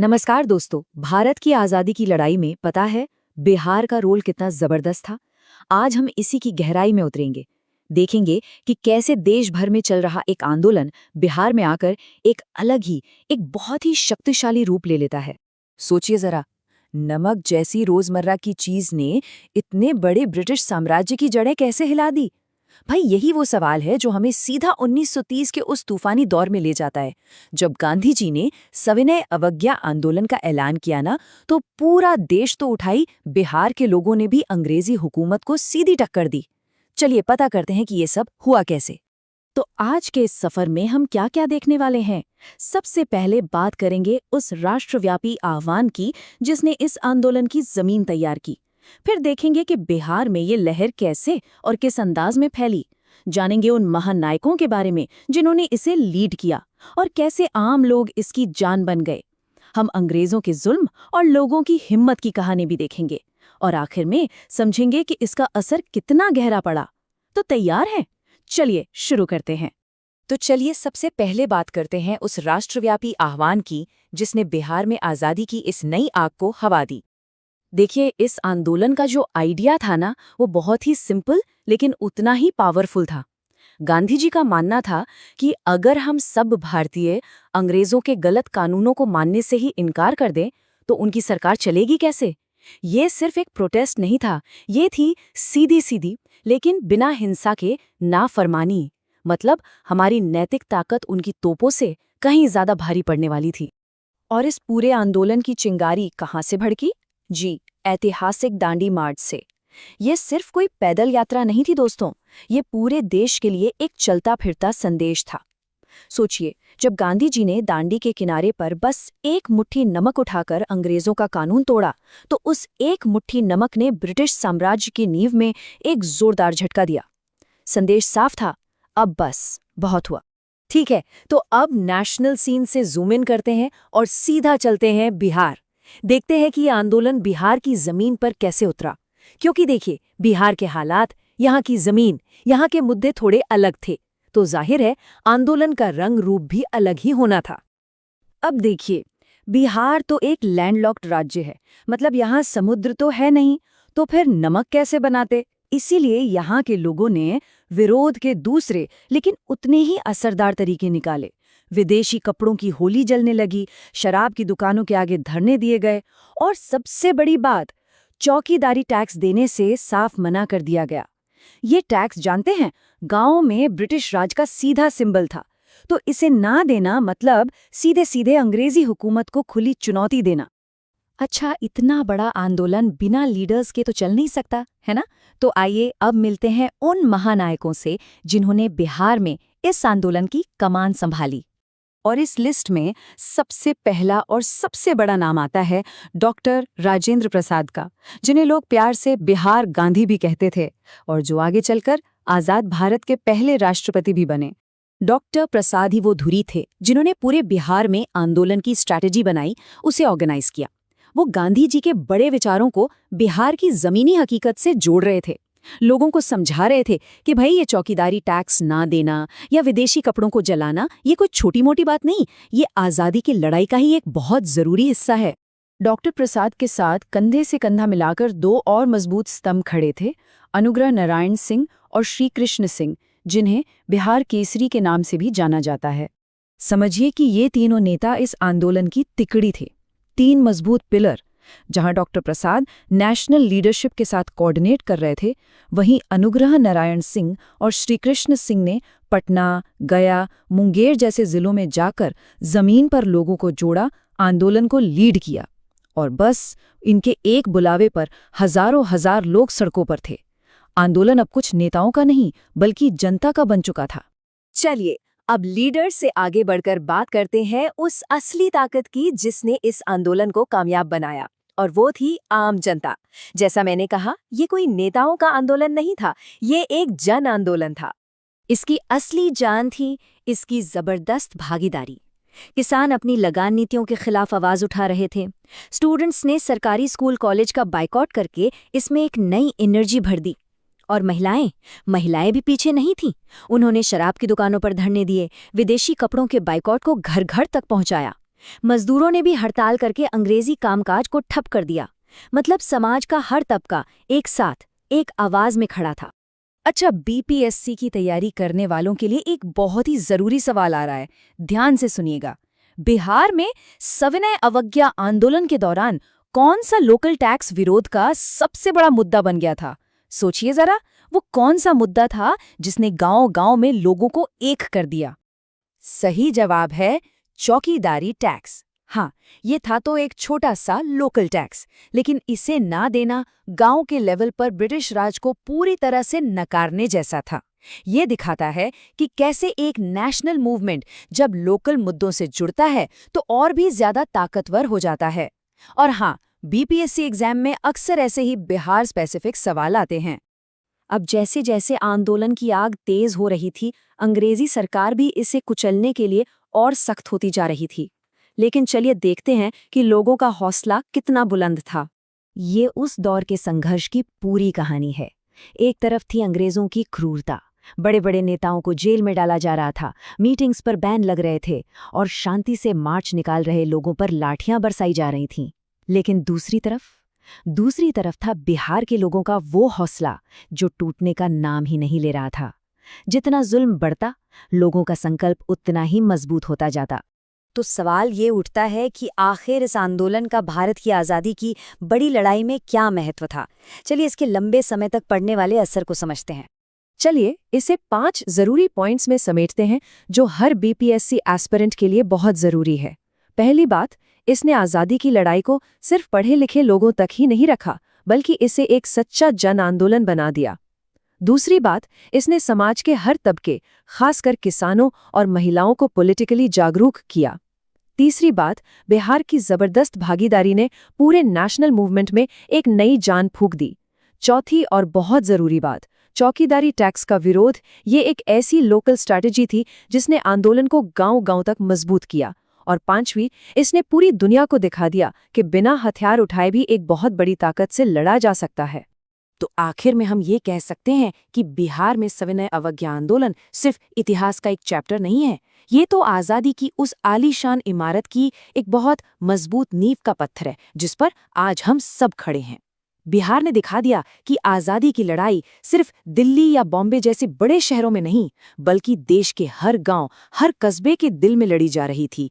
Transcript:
नमस्कार दोस्तों। भारत की आज़ादी की लड़ाई में पता है बिहार का रोल कितना ज़बरदस्त था। आज हम इसी की गहराई में उतरेंगे, देखेंगे कि कैसे देश भर में चल रहा एक आंदोलन बिहार में आकर एक अलग ही, एक बहुत ही शक्तिशाली रूप ले लेता है। सोचिए जरा, नमक जैसी रोजमर्रा की चीज ने इतने बड़े ब्रिटिश साम्राज्य की जड़ें कैसे हिला दी। भाई यही वो सवाल है जो हमें सीधा 1930 के उस तूफानी दौर में ले जाता है, जब गांधी जी ने सविनय अवज्ञा आंदोलन का ऐलान किया ना, तो पूरा देश तो उठाई, बिहार के लोगों ने भी अंग्रेजी हुकूमत को सीधी टक्कर दी। चलिए पता करते हैं कि ये सब हुआ कैसे। तो आज के इस सफर में हम क्या क्या देखने वाले हैं। सबसे पहले बात करेंगे उस राष्ट्रव्यापी आह्वान की जिसने इस आंदोलन की जमीन तैयार की। फिर देखेंगे कि बिहार में ये लहर कैसे और किस अंदाज में फैली। जानेंगे उन महानायकों के बारे में जिन्होंने इसे लीड किया और कैसे आम लोग इसकी जान बन गए। हम अंग्रेजों के जुल्म और लोगों की हिम्मत की कहानी भी देखेंगे और आखिर में समझेंगे कि इसका असर कितना गहरा पड़ा। तो तैयार हैं? चलिए शुरू करते हैं। तो चलिए सबसे पहले बात करते हैं उस राष्ट्रव्यापी आह्वान की जिसने बिहार में आज़ादी की इस नई आग को हवा दी। देखिए, इस आंदोलन का जो आइडिया था ना, वो बहुत ही सिंपल लेकिन उतना ही पावरफुल था। गांधी जी का मानना था कि अगर हम सब भारतीय अंग्रेजों के गलत कानूनों को मानने से ही इनकार कर दें, तो उनकी सरकार चलेगी कैसे। ये सिर्फ एक प्रोटेस्ट नहीं था, ये थी सीधी सीधी लेकिन बिना हिंसा के नाफरमानी। मतलब हमारी नैतिक ताकत उनकी तोपों से कहीं ज्यादा भारी पड़ने वाली थी। और इस पूरे आंदोलन की चिंगारी कहाँ से भड़की? जी, ऐतिहासिक दांडी मार्च से। ये सिर्फ कोई पैदल यात्रा नहीं थी दोस्तों, ये पूरे देश के लिए एक चलता फिरता संदेश था। सोचिए, जब गांधी जी ने दांडी के किनारे पर बस एक मुट्ठी नमक उठाकर अंग्रेजों का कानून तोड़ा, तो उस एक मुट्ठी नमक ने ब्रिटिश साम्राज्य की नींव में एक जोरदार झटका दिया। संदेश साफ था, अब बस बहुत हुआ। ठीक है, तो अब नेशनल सीन से जूम इन करते हैं और सीधा चलते हैं बिहार। देखते हैं कि ये आंदोलन बिहार की जमीन पर कैसे उतरा। क्योंकि देखिए, बिहार के हालात, यहाँ की जमीन, यहाँ के मुद्दे थोड़े अलग थे, तो जाहिर है आंदोलन का रंग रूप भी अलग ही होना था। अब देखिए, बिहार तो एक लैंडलॉक्ड राज्य है, मतलब यहाँ समुद्र तो है नहीं, तो फिर नमक कैसे बनाते। इसीलिए यहाँ के लोगों ने विरोध के दूसरे लेकिन उतने ही असरदार तरीके निकाले। विदेशी कपड़ों की होली जलने लगी, शराब की दुकानों के आगे धरने दिए गए और सबसे बड़ी बात, चौकीदारी टैक्स देने से साफ मना कर दिया गया। ये टैक्स जानते हैं, गांवों में ब्रिटिश राज का सीधा सिंबल था, तो इसे ना देना मतलब सीधे सीधे अंग्रेजी हुकूमत को खुली चुनौती देना। अच्छा, इतना बड़ा आंदोलन बिना लीडर्स के तो चल नहीं सकता, है ना। तो आइए अब मिलते हैं उन महानायकों से जिन्होंने बिहार में इस आंदोलन की कमान संभाली। और इस लिस्ट में सबसे पहला और सबसे बड़ा नाम आता है डॉक्टर राजेंद्र प्रसाद का, जिन्हें लोग प्यार से बिहार गांधी भी कहते थे और जो आगे चलकर आज़ाद भारत के पहले राष्ट्रपति भी बने। डॉक्टर प्रसाद ही वो धुरी थे जिन्होंने पूरे बिहार में आंदोलन की स्ट्रैटेजी बनाई, उसे ऑर्गेनाइज किया। वो गांधी जी के बड़े विचारों को बिहार की जमीनी हकीकत से जोड़ रहे थे। लोगों को समझा रहे थे कि भाई ये चौकीदारी टैक्स ना देना या विदेशी कपड़ों को जलाना ये कोई छोटी मोटी बात नहीं, ये आज़ादी की लड़ाई का ही एक बहुत जरूरी हिस्सा है। डॉक्टर प्रसाद के साथ कंधे से कंधा मिलाकर दो और मजबूत स्तंभ खड़े थे, अनुग्रह नारायण सिंह और श्री कृष्ण सिंह, जिन्हें बिहार केसरी के नाम से भी जाना जाता है। समझिए कि ये तीनों नेता इस आंदोलन की तिकड़ी थे, तीन मजबूत पिलर। जहां डॉक्टर प्रसाद नेशनल लीडरशिप के साथ कोऑर्डिनेट कर रहे थे, वहीं अनुग्रह नारायण सिंह और श्रीकृष्ण सिंह ने पटना, गया, मुंगेर जैसे जिलों में जाकर जमीन पर लोगों को जोड़ा, आंदोलन को लीड किया। और बस इनके एक बुलावे पर हजारों हजार लोग सड़कों पर थे। आंदोलन अब कुछ नेताओं का नहीं बल्कि जनता का बन चुका था। चलिए अब लीडर से आगे बढ़कर बात करते हैं उस असली ताकत की जिसने इस आंदोलन को कामयाब बनाया, और वो थी आम जनता। जैसा मैंने कहा, ये कोई नेताओं का आंदोलन नहीं था, ये एक जन आंदोलन था। इसकी असली जान थी इसकी जबरदस्त भागीदारी। किसान अपनी लगान नीतियों के खिलाफ आवाज उठा रहे थे। स्टूडेंट्स ने सरकारी स्कूल कॉलेज का बाइकआउट करके इसमें एक नई एनर्जी भर दी। और महिलाएं भी पीछे नहीं थीं। उन्होंने शराब की दुकानों पर धरने दिए, विदेशी कपड़ों के बाइकआउट को घर घर तक पहुंचाया। मजदूरों ने भी हड़ताल करके अंग्रेजी कामकाज को ठप कर दिया। मतलब समाज का हर तबका एक साथ एक आवाज में खड़ा था। अच्छा, बीपीएससी की तैयारी करने वालों के लिए एक बहुत ही जरूरी सवाल आ रहा है। ध्यान से सुनिएगा। बिहार में सविनय अवज्ञा आंदोलन के दौरान कौन सा लोकल टैक्स विरोध का सबसे बड़ा मुद्दा बन गया था? सोचिए जरा, वो कौन सा मुद्दा था जिसने गांव-गांव में लोगों को एक कर दिया? सही जवाब है चौकीदारी टैक्स। हाँ, ये था तो एक छोटा सा लोकल टैक्स, लेकिन इसे ना देना गांव के लेवल पर ब्रिटिश राज को पूरी तरह से नकारने जैसा था। ये दिखाता है कि कैसे एक नेशनल मूवमेंट जब लोकल मुद्दों से जुड़ता है तो और भी ज्यादा ताकतवर हो जाता है। और हाँ, बीपीएससी एग्जाम में अक्सर ऐसे ही बिहार स्पेसिफिक सवाल आते हैं। अब जैसे जैसे आंदोलन की आग तेज हो रही थी, अंग्रेजी सरकार भी इसे कुचलने के लिए और सख्त होती जा रही थी। लेकिन चलिए देखते हैं कि लोगों का हौसला कितना बुलंद था। ये उस दौर के संघर्ष की पूरी कहानी है। एक तरफ थी अंग्रेजों की क्रूरता, बड़े बड़े नेताओं को जेल में डाला जा रहा था, मीटिंग्स पर बैन लग रहे थे और शांति से मार्च निकाल रहे लोगों पर लाठियां बरसाई जा रही थीं। लेकिन दूसरी तरफ था बिहार के लोगों का वो हौसला जो टूटने का नाम ही नहीं ले रहा था। जितना जुल्म बढ़ता, लोगों का संकल्प उतना ही मजबूत होता जाता। तो सवाल ये उठता है कि आखिर इस आंदोलन का भारत की आज़ादी की बड़ी लड़ाई में क्या महत्व था? चलिए इसके लंबे समय तक पड़ने वाले असर को समझते हैं। चलिए इसे 5 जरूरी पॉइंट्स में समेटते हैं जो हर बीपीएससी एस्पिरेंट के लिए बहुत जरूरी है। पहली बात, इसने आज़ादी की लड़ाई को सिर्फ पढ़े लिखे लोगों तक ही नहीं रखा, बल्कि इसे एक सच्चा जन आंदोलन बना दिया। दूसरी बात, इसने समाज के हर तबके, खासकर किसानों और महिलाओं को पॉलिटिकली जागरूक किया। तीसरी बात, बिहार की जबरदस्त भागीदारी ने पूरे नेशनल मूवमेंट में एक नई जान फूंक दी। चौथी और बहुत जरूरी बात, चौकीदारी टैक्स का विरोध, ये एक ऐसी लोकल स्ट्रैटेजी थी जिसने आंदोलन को गांव-गांव तक मजबूत किया। और पांचवी, इसने पूरी दुनिया को दिखा दिया कि बिना हथियार उठाए भी एक बहुत बड़ी ताकत से लड़ा जा सकता है। तो आखिर में हम ये कह सकते हैं कि बिहार में सविनय अवज्ञा आंदोलन सिर्फ इतिहास का एक चैप्टर नहीं है, ये तो आज़ादी की उस आलीशान इमारत की एक बहुत मजबूत नींव का पत्थर है जिस पर आज हम सब खड़े हैं। बिहार ने दिखा दिया कि आज़ादी की लड़ाई सिर्फ दिल्ली या बॉम्बे जैसे बड़े शहरों में नहीं, बल्कि देश के हर गांव, हर कस्बे के दिल में लड़ी जा रही थी।